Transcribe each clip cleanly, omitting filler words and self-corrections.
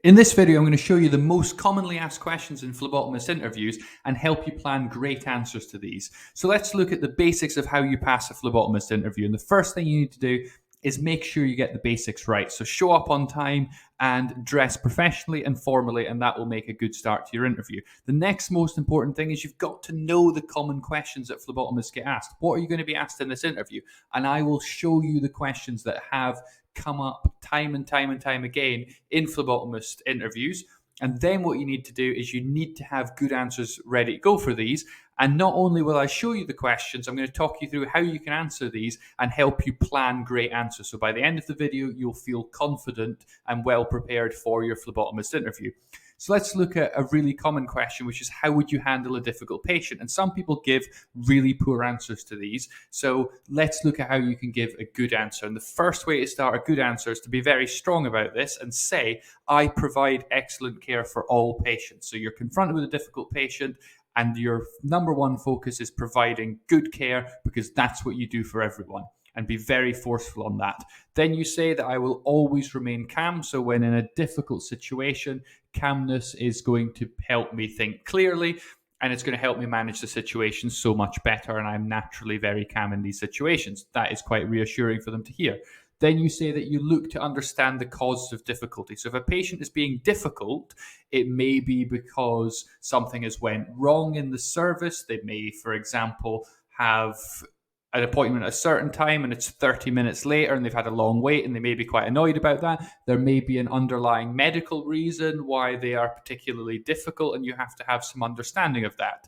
In this video, I'm going to show you the most commonly asked questions in phlebotomist interviews and help you plan great answers to these. So let's look at the basics of how you pass a phlebotomist interview. And the first thing you need to do is make sure you get the basics right. So show up on time and dress professionally and formally, and that will make a good start to your interview. The next most important thing is you've got to know the common questions that phlebotomists get asked. What are you going to be asked in this interview? And I will show you the questions that have come up time and time again in phlebotomist interviews. And then what you need to do is you need to have good answers ready to go for these. And not only will I show you the questions, I'm going to talk you through how you can answer these and help you plan great answers. So by the end of the video, you'll feel confident and well prepared for your phlebotomist interview. So let's look at a really common question, which is how would you handle a difficult patient? And some people give really poor answers to these. So let's look at how you can give a good answer. And the first way to start a good answer is to be very strong about this and say, I provide excellent care for all patients. So you're confronted with a difficult patient and your number one focus is providing good care because that's what you do for everyone. And be very forceful on that. Then you say that I will always remain calm. So when in a difficult situation, calmness is going to help me think clearly and it's going to help me manage the situation so much better. And I'm naturally very calm in these situations. That is quite reassuring for them to hear. Then you say that you look to understand the causes of difficulty. So if a patient is being difficult, it may be because something has went wrong in the service. They may, for example, have an appointment at a certain time and it's 30 minutes later and they've had a long wait and they may be quite annoyed about that. There may be an underlying medical reason why they are particularly difficult and you have to have some understanding of that.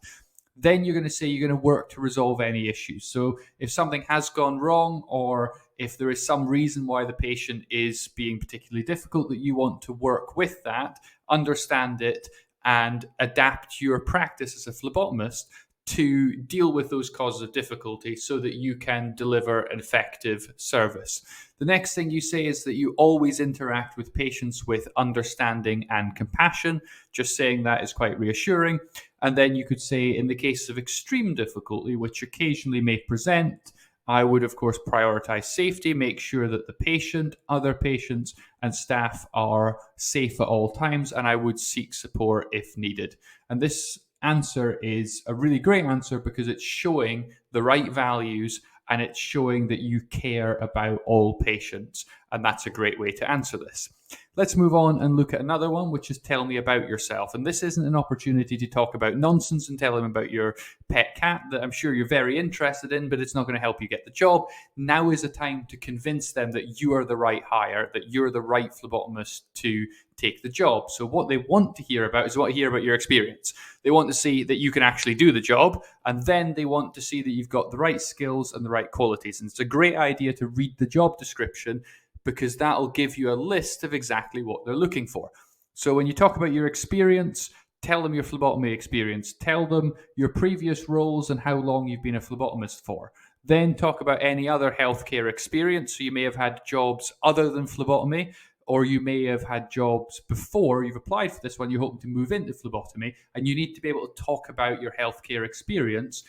Then you're going to say you're going to work to resolve any issues. So if something has gone wrong or if there is some reason why the patient is being particularly difficult, that you want to work with that, understand it, and adapt your practice as a phlebotomist to deal with those causes of difficulty so that you can deliver an effective service. The next thing you say is that you always interact with patients with understanding and compassion. Just saying that is quite reassuring. And then you could say, in the case of extreme difficulty, which occasionally may present, I would, of course, prioritize safety, make sure that the patient, other patients, and staff are safe at all times, and I would seek support if needed. And this answer is a really great answer because it's showing the right values and it's showing that you care about all patients. And that's a great way to answer this. Let's move on and look at another one, which is tell me about yourself. And this isn't an opportunity to talk about nonsense and tell them about your pet cat that I'm sure you're very interested in, but it's not going to help you get the job. Now is a time to convince them that you are the right hire, that you're the right phlebotomist to take the job. So what they want to hear about is what to hear about your experience. They want to see that you can actually do the job, and then they want to see that you've got the right skills and the right qualities. And it's a great idea to read the job description because that'll give you a list of exactly what they're looking for. So when you talk about your experience, tell them your phlebotomy experience. Tell them your previous roles and how long you've been a phlebotomist for. Then talk about any other healthcare experience. So you may have had jobs other than phlebotomy, or you may have had jobs before you've applied for this one. You're hoping to move into phlebotomy, and you need to be able to talk about your healthcare experience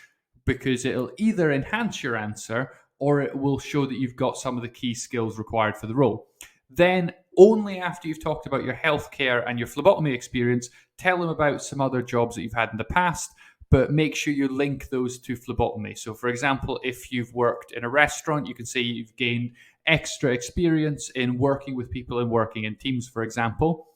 because it'll either enhance your answer or it will show that you've got some of the key skills required for the role. Then, only after you've talked about your healthcare and your phlebotomy experience, tell them about some other jobs that you've had in the past, but make sure you link those to phlebotomy. So, for example, if you've worked in a restaurant, you can say you've gained extra experience in working with people and working in teams, for example.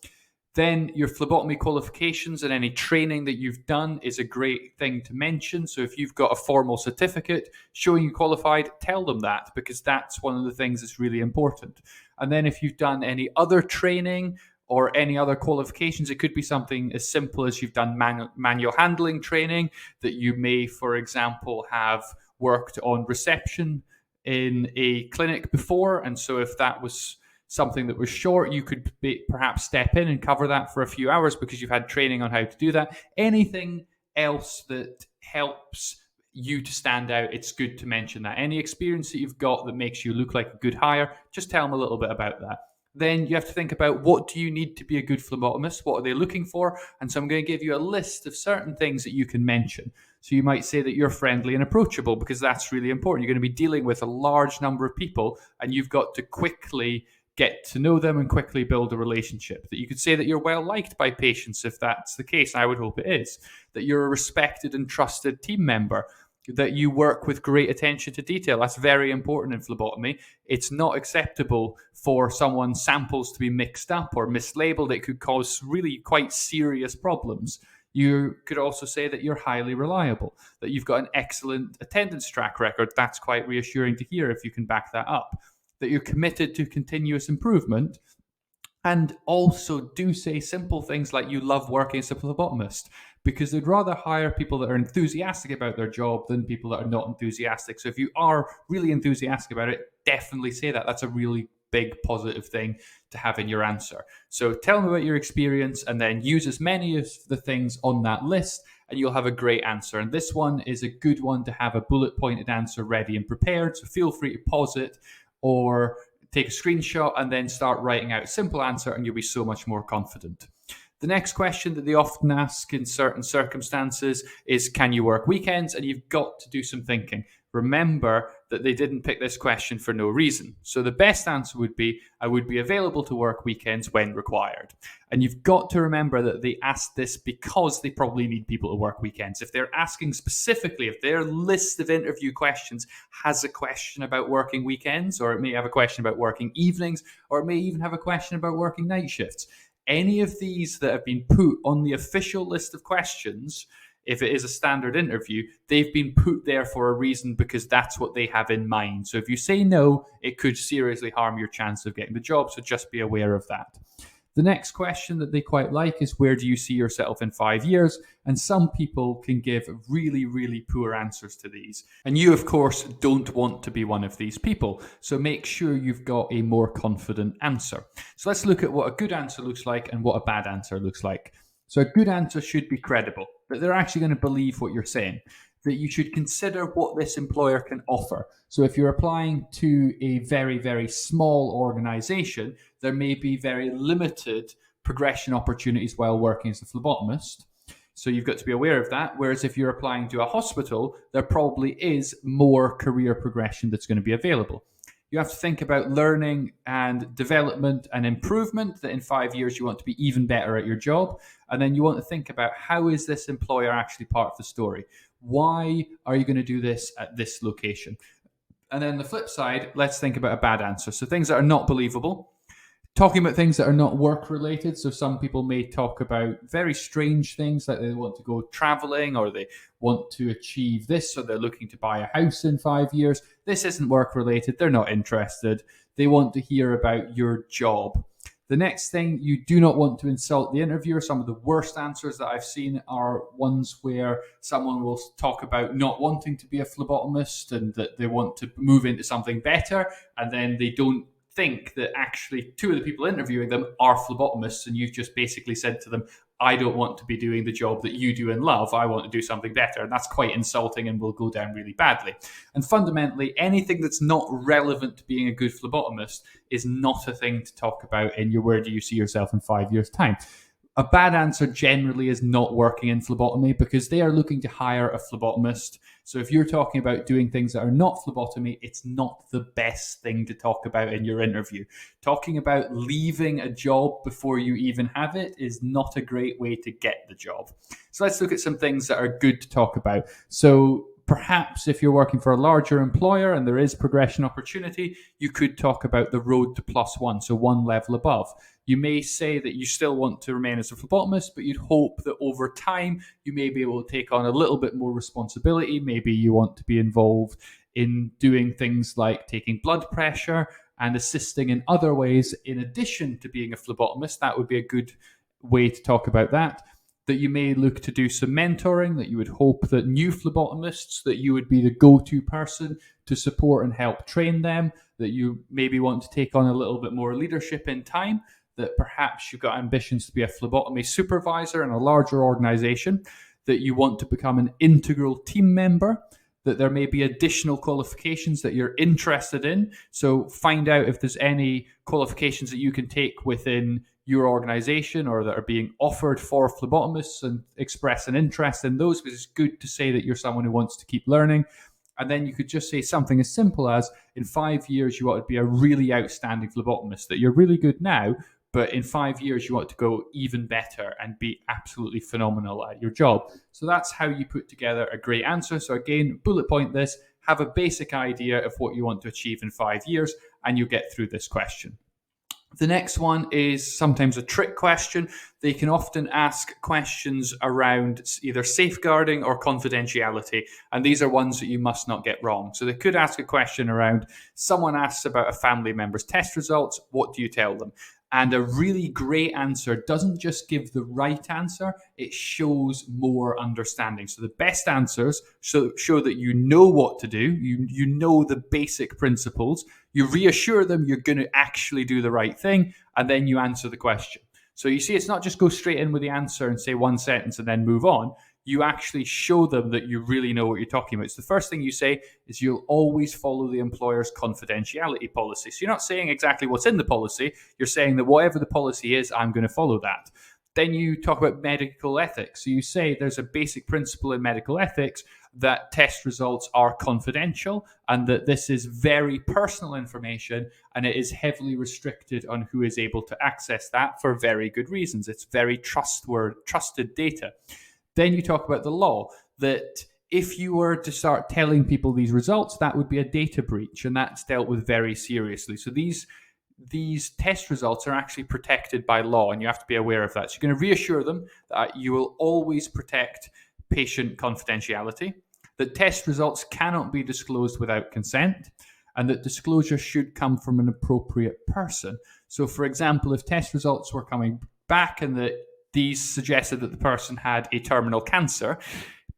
Then your phlebotomy qualifications and any training that you've done is a great thing to mention. So if you've got a formal certificate showing you qualified, tell them that because that's one of the things that's really important. And then if you've done any other training or any other qualifications, it could be something as simple as you've done manual handling training, that you may, for example, have worked on reception in a clinic before. And so if that was something that was short, you could perhaps step in and cover that for a few hours because you've had training on how to do that. Anything else that helps you to stand out, it's good to mention that. Any experience that you've got that makes you look like a good hire, just tell them a little bit about that. Then you have to think about, what do you need to be a good phlebotomist? What are they looking for? And so I'm going to give you a list of certain things that you can mention. So you might say that you're friendly and approachable because that's really important. You're going to be dealing with a large number of people and you've got to quickly get to know them and quickly build a relationship. That you could say that you're well liked by patients if that's the case. I would hope it is. That you're a respected and trusted team member. That you work with great attention to detail. That's very important in phlebotomy. It's not acceptable for someone's samples to be mixed up or mislabeled. It could cause really quite serious problems. You could also say that you're highly reliable, that you've got an excellent attendance track record. That's quite reassuring to hear if you can back that up. That you're committed to continuous improvement. And also do say simple things like you love working as a phlebotomist, because they'd rather hire people that are enthusiastic about their job than people that are not enthusiastic. So if you are really enthusiastic about it, definitely say that. That's a really big positive thing to have in your answer. So tell them about your experience and then use as many of the things on that list and you'll have a great answer. And this one is a good one to have a bullet pointed answer ready and prepared. So feel free to pause it or take a screenshot and then start writing out a simple answer and you'll be so much more confident. The next question that they often ask in certain circumstances is, can you work weekends? And you've got to do some thinking. Remember that they didn't pick this question for no reason. So the best answer would be, I would be available to work weekends when required. And you've got to remember that they asked this because they probably need people to work weekends. If they're asking specifically, if their list of interview questions has a question about working weekends, or it may have a question about working evenings, or it may even have a question about working night shifts, any of these that have been put on the official list of questions, if it is a standard interview, they've been put there for a reason because that's what they have in mind. So if you say no, it could seriously harm your chance of getting the job. So just be aware of that. The next question that they quite like is, where do you see yourself in 5 years? And some people can give really, really poor answers to these. And you, of course, don't want to be one of these people. So make sure you've got a more confident answer. So let's look at what a good answer looks like and what a bad answer looks like. So a good answer should be credible, that they're actually going to believe what you're saying, that you should consider what this employer can offer. So if you're applying to a very, very small organization, there may be very limited progression opportunities while working as a phlebotomist. So you've got to be aware of that. Whereas if you're applying to a hospital, there probably is more career progression that's going to be available. You have to think about learning and development and improvement, that in 5 years you want to be even better at your job. And then you want to think about, how is this employer actually part of the story? Why are you going to do this at this location? And then the flip side, let's think about a bad answer. So things that are not believable. Talking about things that are not work related. So some people may talk about very strange things, like they want to go traveling or they want to achieve this, so they're looking to buy a house in 5 years. This isn't work related. They're not interested. They want to hear about your job. The next thing, you do not want to insult the interviewer. Some of the worst answers that I've seen are ones where someone will talk about not wanting to be a phlebotomist and that they want to move into something better, and then they don't think that actually two of the people interviewing them are phlebotomists, and you've just basically said to them, I don't want to be doing the job that you do and love. I want to do something better. And that's quite insulting and will go down really badly. And fundamentally, anything that's not relevant to being a good phlebotomist is not a thing to talk about in your where do you see yourself in 5 years' time. A bad answer generally is not working in phlebotomy, because they are looking to hire a phlebotomist. So if you're talking about doing things that are not phlebotomy, it's not the best thing to talk about in your interview. Talking about leaving a job before you even have it is not a great way to get the job. So let's look at some things that are good to talk about. So perhaps if you're working for a larger employer and there is progression opportunity, you could talk about the road to +1, so one level above. You may say that you still want to remain as a phlebotomist, but you'd hope that over time you may be able to take on a little bit more responsibility. Maybe you want to be involved in doing things like taking blood pressure and assisting in other ways in addition to being a phlebotomist. That would be a good way to talk about that. That you may look to do some mentoring, that you would hope that new phlebotomists, that you would be the go-to person to support and help train them, that you maybe want to take on a little bit more leadership in time, that perhaps you've got ambitions to be a phlebotomy supervisor in a larger organization, that you want to become an integral team member, that there may be additional qualifications that you're interested in. So find out if there's any qualifications that you can take within your organization or that are being offered for phlebotomists, and express an interest in those, because it's good to say that you're someone who wants to keep learning. And then you could just say something as simple as, in 5 years, you want to be a really outstanding phlebotomist, that you're really good now, but in 5 years, you want to go even better and be absolutely phenomenal at your job. So that's how you put together a great answer. So again, bullet point this, have a basic idea of what you want to achieve in 5 years, and you'll get through this question. The next one is sometimes a trick question. They can often ask questions around either safeguarding or confidentiality, and these are ones that you must not get wrong. So they could ask a question around, someone asks about a family member's test results, what do you tell them? And a really great answer doesn't just give the right answer, it shows more understanding. So the best answers show that you know what to do, you know the basic principles, you reassure them you're going to actually do the right thing, and then you answer the question. So you see, it's not just go straight in with the answer and say one sentence and then move on. You actually show them that you really know what you're talking about. It's the first thing you say is you'll always follow the employer's confidentiality policy. So you're not saying exactly what's in the policy. You're saying that whatever the policy is, I'm going to follow that. Then you talk about medical ethics. So you say there's a basic principle in medical ethics that test results are confidential and that this is very personal information and it is heavily restricted on who is able to access that for very good reasons. It's very trusted data. Then you talk about the law, that if you were to start telling people these results, that would be a data breach, and that's dealt with very seriously. So these test results are actually protected by law, and you have to be aware of that. So you're going to reassure them that you will always protect patient confidentiality, that test results cannot be disclosed without consent, and that disclosure should come from an appropriate person. So, for example, if test results were coming back and that these suggested that the person had a terminal cancer,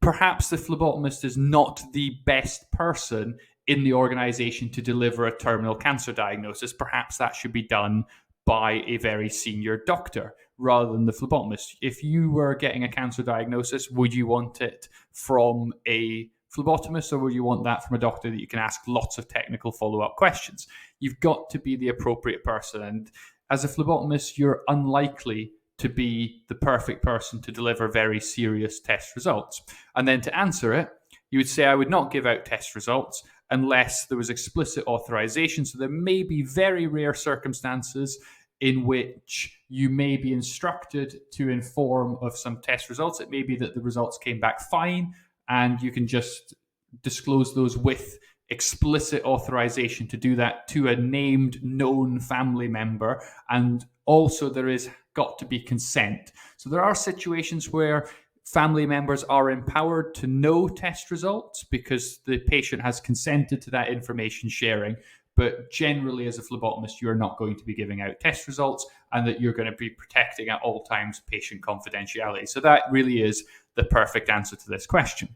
perhaps the phlebotomist is not the best person in the organization to deliver a terminal cancer diagnosis. Perhaps that should be done by a very senior doctor rather than the phlebotomist. If you were getting a cancer diagnosis, would you want it from a phlebotomist or would you want that from a doctor that you can ask lots of technical follow-up questions? You've got to be the appropriate person. And as a phlebotomist, you're unlikely to be the perfect person to deliver very serious test results. And then to answer it, you would say, I would not give out test results unless there was explicit authorization. So there may be very rare circumstances in which you may be instructed to inform of some test results. It may be that the results came back fine and you can just disclose those with explicit authorization to do that to a named known family member. And also there is got to be consent. So there are situations where family members are empowered to know test results because the patient has consented to that information sharing. But generally, as a phlebotomist, you're not going to be giving out test results and that you're going to be protecting at all times patient confidentiality. So that really is the perfect answer to this question.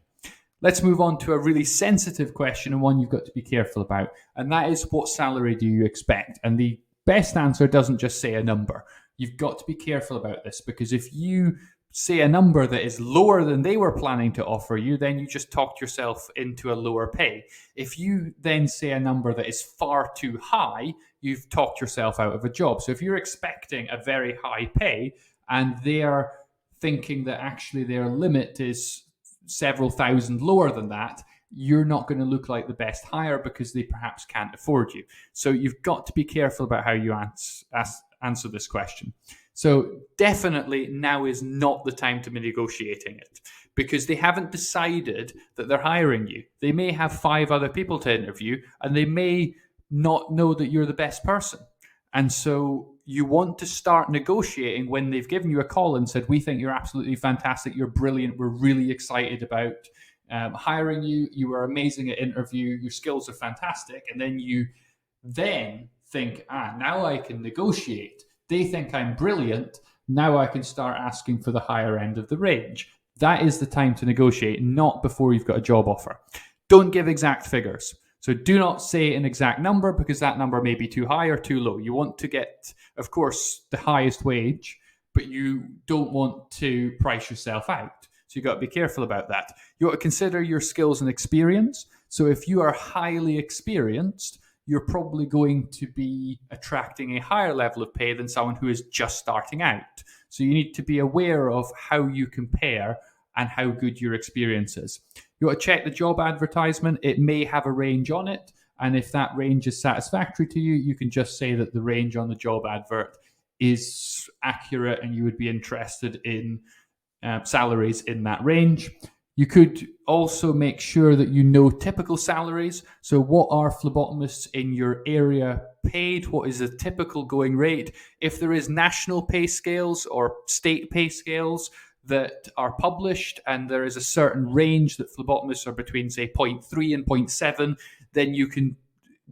Let's move on to a really sensitive question and one you've got to be careful about. And that is, what salary do you expect? And the best answer doesn't just say a number. You've got to be careful about this because if you say a number that is lower than they were planning to offer you, then you just talked yourself into a lower pay. If you then say a number that is far too high, you've talked yourself out of a job. So if you're expecting a very high pay and they are thinking that actually their limit is several thousand lower than that, you're not going to look like the best hire because they perhaps can't afford you. So you've got to be careful about how you answer this question. So definitely now is not the time to be negotiating it because they haven't decided that they're hiring you. They may have 5 other people to interview and they may not know that you're the best person. And so you want to start negotiating when they've given you a call and said, we think you're absolutely fantastic, you're brilliant, we're really excited about hiring you, you were amazing at interview, your skills are fantastic. And then you think, now I can negotiate. They think I'm brilliant. Now I can start asking for the higher end of the range. That is the time to negotiate, not before you've got a job offer. Don't give exact figures. So do not say an exact number because that number may be too high or too low. You want to get, of course, the highest wage, but you don't want to price yourself out. So you've got to be careful about that. You want to consider your skills and experience. So if you are highly experienced, you're probably going to be attracting a higher level of pay than someone who is just starting out. So you need to be aware of how you compare and how good your experience is. You want to check the job advertisement. It may have a range on it. And if that range is satisfactory to you, you can just say that the range on the job advert is accurate and you would be interested in salaries in that range. You could also make sure that you know typical salaries. So what are phlebotomists in your area paid? What is a typical going rate? If there is national pay scales or state pay scales that are published and there is a certain range that phlebotomists are between, say, 0.3 and 0.7, then you can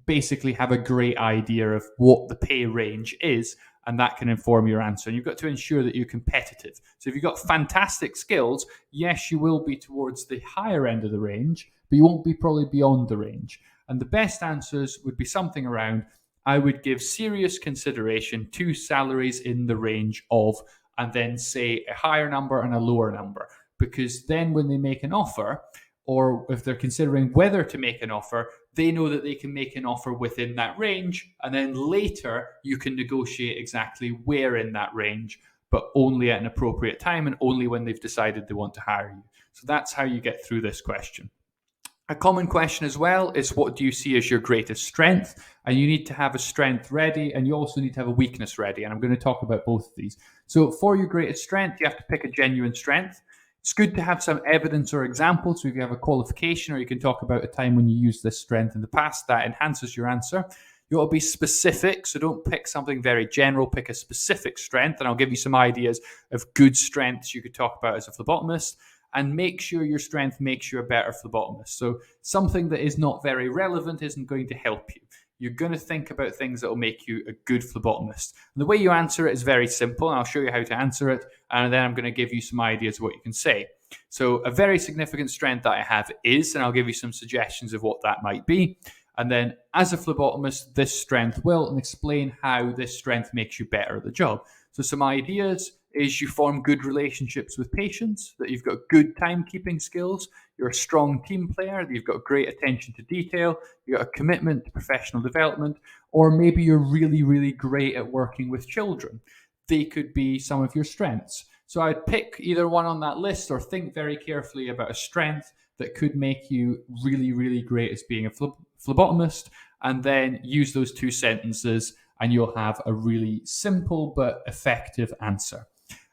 basically have a great idea of what the pay range is, and that can inform your answer. And you've got to ensure that you're competitive. So if you've got fantastic skills, yes, you will be towards the higher end of the range, but you won't be probably beyond the range. And the best answers would be something around, I would give serious consideration to salaries in the range of, and then say a higher number and a lower number. Because then when they make an offer, or if they're considering whether to make an offer, they know that they can make an offer within that range, and then later you can negotiate exactly where in that range, but only at an appropriate time and only when they've decided they want to hire you. So that's how you get through this question. A common question as well is, what do you see as your greatest strength? And you need to have a strength ready, and you also need to have a weakness ready. And I'm going to talk about both of these. So for your greatest strength, you have to pick a genuine strength. It's good to have some evidence or examples. So if you have a qualification, or you can talk about a time when you used this strength in the past, that enhances your answer. You ought to be specific, so don't pick something very general, pick a specific strength, and I'll give you some ideas of good strengths you could talk about as a phlebotomist, and make sure your strength makes you a better phlebotomist. So something that is not very relevant isn't going to help you. You're going to think about things that will make you a good phlebotomist. And the way you answer it is very simple, and I'll show you how to answer it, and then I'm going to give you some ideas of what you can say. So a very significant strength that I have is, and I'll give you some suggestions of what that might be. And then as a phlebotomist, this strength will, and explain how this strength makes you better at the job. So some ideas is, you form good relationships with patients, that you've got good timekeeping skills, you're a strong team player, that you've got great attention to detail, you've got a commitment to professional development, or maybe you're really, really great at working with children. They could be some of your strengths. So I'd pick either one on that list, or think very carefully about a strength that could make you really, really great as being a phlebotomist, and then use those two sentences, and you'll have a really simple but effective answer.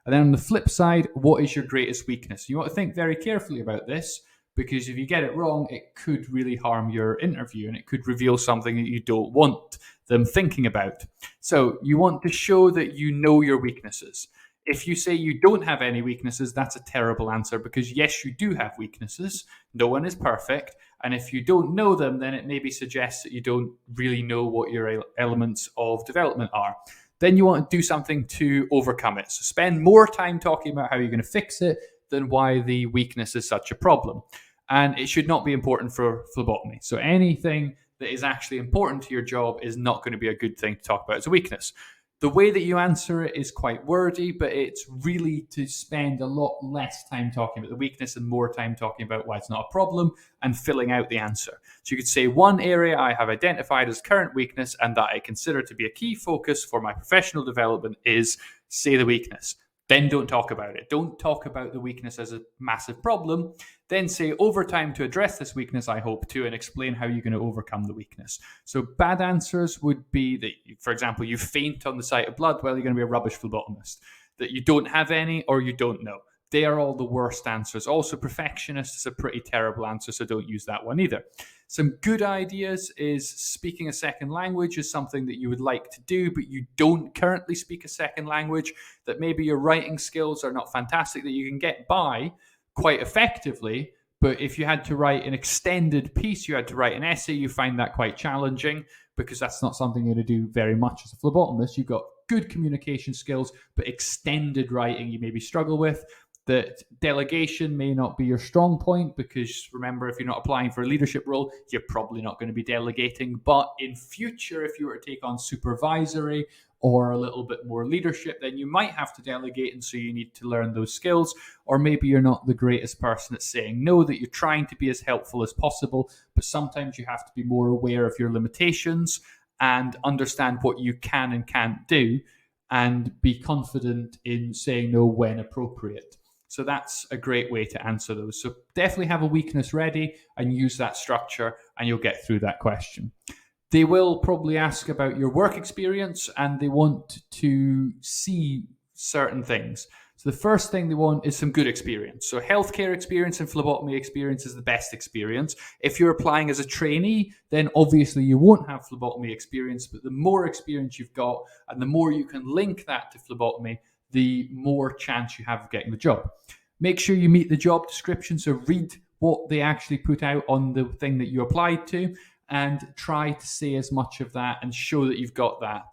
And then on the flip side, what is your greatest weakness? You want to think very carefully about this, because if you get it wrong, it could really harm your interview, and it could reveal something that you don't want them thinking about. So you want to show that you know your weaknesses. If you say you don't have any weaknesses, that's a terrible answer, because yes, you do have weaknesses. No one is perfect. And if you don't know them, then it maybe suggests that you don't really know what your elements of development are. Then you want to do something to overcome it. So spend more time talking about how you're going to fix it than why the weakness is such a problem. And it should not be important for phlebotomy. So anything that is actually important to your job is not going to be a good thing to talk about as a weakness. The way that you answer it is quite wordy, but it's really to spend a lot less time talking about the weakness and more time talking about why it's not a problem and filling out the answer. So you could say, one area I have identified as current weakness and that I consider to be a key focus for my professional development is, say, the weakness. Then don't talk about it. Don't talk about the weakness as a massive problem. Then say, over time to address this weakness, I hope to, and explain how you're going to overcome the weakness. So bad answers would be that, for example, you faint on the sight of blood, well, you're going to be a rubbish phlebotomist. That you don't have any, or you don't know. They are all the worst answers. Also, perfectionist is a pretty terrible answer, so don't use that one either. Some good ideas is, speaking a second language is something that you would like to do, but you don't currently speak a second language, that maybe your writing skills are not fantastic, that you can get by quite effectively, but if you had to write an extended piece, you had to write an essay, you find that quite challenging, because that's not something you're going to do very much as a phlebotomist. You've got good communication skills, but extended writing you maybe struggle with. That delegation may not be your strong point, because remember, if you're not applying for a leadership role, you're probably not going to be delegating. But in future, if you were to take on supervisory or a little bit more leadership, then you might have to delegate, and so you need to learn those skills. Or maybe you're not the greatest person at saying no, that you're trying to be as helpful as possible, but sometimes you have to be more aware of your limitations and understand what you can and can't do, and be confident in saying no when appropriate. So that's a great way to answer those. So definitely have a weakness ready and use that structure, and you'll get through that question. They will probably ask about your work experience, and they want to see certain things. So the first thing they want is some good experience. So healthcare experience and phlebotomy experience is the best experience. If you're applying as a trainee, then obviously you won't have phlebotomy experience, but the more experience you've got and the more you can link that to phlebotomy, the more chance you have of getting the job. Make sure you meet the job description, so read what they actually put out on the thing that you applied to, and try to say as much of that and show that you've got that.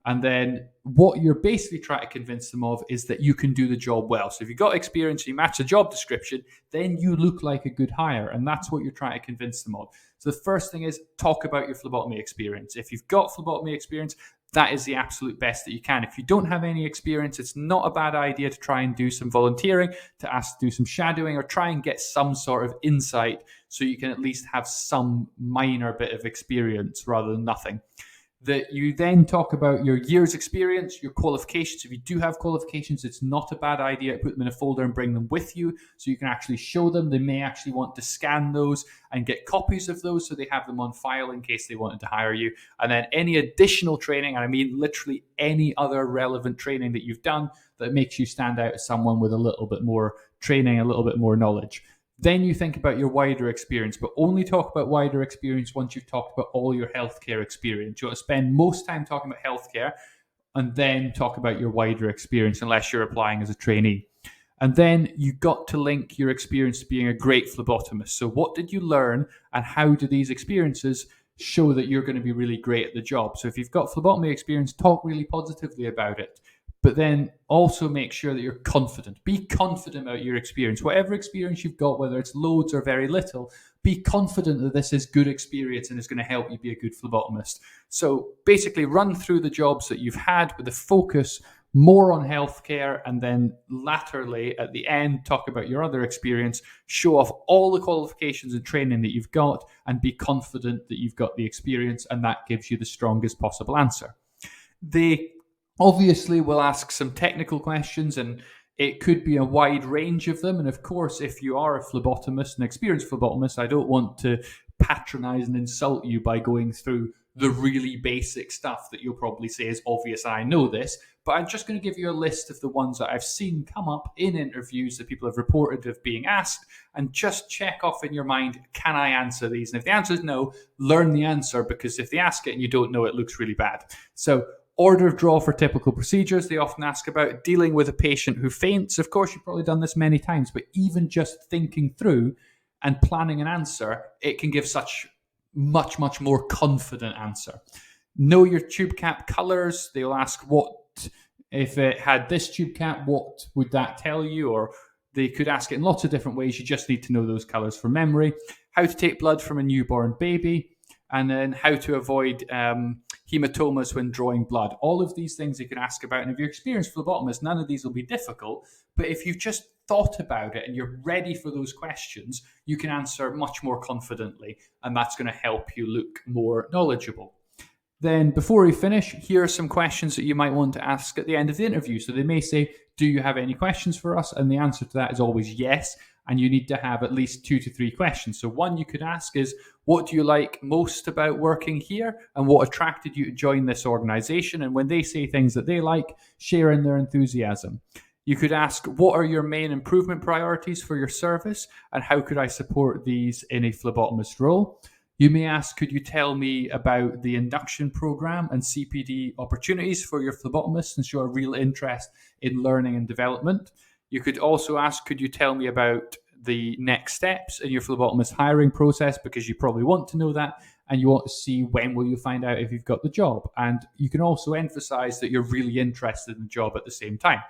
And then what you're basically trying to convince them of is that you can do the job well. So if you've got experience and you match the job description, then you look like a good hire. And that's what you're trying to convince them of. So the first thing is talk about your phlebotomy experience. If you've got phlebotomy experience, that is the absolute best that you can. If you don't have any experience, it's not a bad idea to try and do some volunteering, to ask to do some shadowing, or try and get some sort of insight so you can at least have some minor bit of experience rather than nothing. That you then talk about your year's experience, your qualifications. If you do have qualifications, it's not a bad idea to put them in a folder and bring them with you so you can actually show them. They may actually want to scan those and get copies of those so they have them on file in case they wanted to hire you. And then any additional training, and I mean literally any other relevant training that you've done that makes you stand out as someone with a little bit more training, a little bit more knowledge. Then you think about your wider experience, but only talk about wider experience once you've talked about all your healthcare experience. You want to spend most time talking about healthcare and then talk about your wider experience, unless you're applying as a trainee. And then you got to link your experience to being a great phlebotomist. So what did you learn, and how do these experiences show that you're going to be really great at the job? So if you've got phlebotomy experience, talk really positively about it. But then also make sure that you're confident. Be confident about your experience. Whatever experience you've got, whether it's loads or very little, be confident that this is good experience and is going to help you be a good phlebotomist. So basically run through the jobs that you've had with a focus more on healthcare, and then laterally at the end talk about your other experience, show off all the qualifications and training that you've got, and be confident that you've got the experience, and that gives you the strongest possible answer. They obviously we'll ask some technical questions, and it could be a wide range of them. And of course, if you are a phlebotomist, an experienced phlebotomist, I don't want to patronize and insult you by going through the really basic stuff that you'll probably say is obvious. I know this, but I'm just going to give you a list of the ones that I've seen come up in interviews that people have reported of being asked, and just check off in your mind, can I answer these? And if the answer is no, learn the answer, because if they ask it and you don't know, it looks really bad. So order of draw for typical procedures. They often ask about dealing with a patient who faints. Of course, you've probably done this many times, but even just thinking through and planning an answer, it can give such much more confident answer. Know your tube cap colors. They'll ask what, if it had this tube cap, what would that tell you? Or they could ask it in lots of different ways. You just need to know those colors for memory. How to take blood from a newborn baby. And then how to avoid hematomas when drawing blood. All of these things you can ask about. And if you're experienced phlebotomist, none of these will be difficult. But if you've just thought about it and you're ready for those questions, you can answer much more confidently. And that's going to help you look more knowledgeable. Then before we finish, here are some questions that you might want to ask at the end of the interview. So they may say, do you have any questions for us? And the answer to that is always yes. And you need to have at least 2 to 3 questions. So one you could ask is, what do you like most about working here? And what attracted you to join this organization? And when they say things that they like, share in their enthusiasm. You could ask, what are your main improvement priorities for your service? And how could I support these in a phlebotomist role? You may ask, could you tell me about the induction program and CPD opportunities for your phlebotomists, and show a real interest in learning and development? You could also ask, could you tell me about the next steps in your phlebotomist hiring process, because you probably want to know that, and you want to see when will you find out if you've got the job. And you can also emphasize that you're really interested in the job at the same time.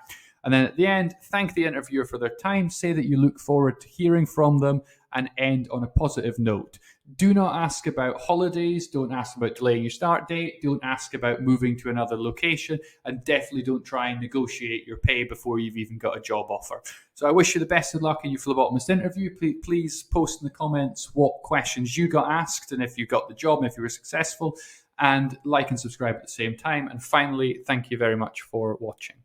And then at the end, thank the interviewer for their time, say that you look forward to hearing from them, and end on a positive note. Do not ask about holidays, don't ask about delaying your start date, don't ask about moving to another location, and definitely don't try and negotiate your pay before you've even got a job offer. So I wish you the best of luck in your phlebotomist interview. Please post in the comments what questions you got asked, and if you got the job and if you were successful, and like and subscribe at the same time. And finally, thank you very much for watching.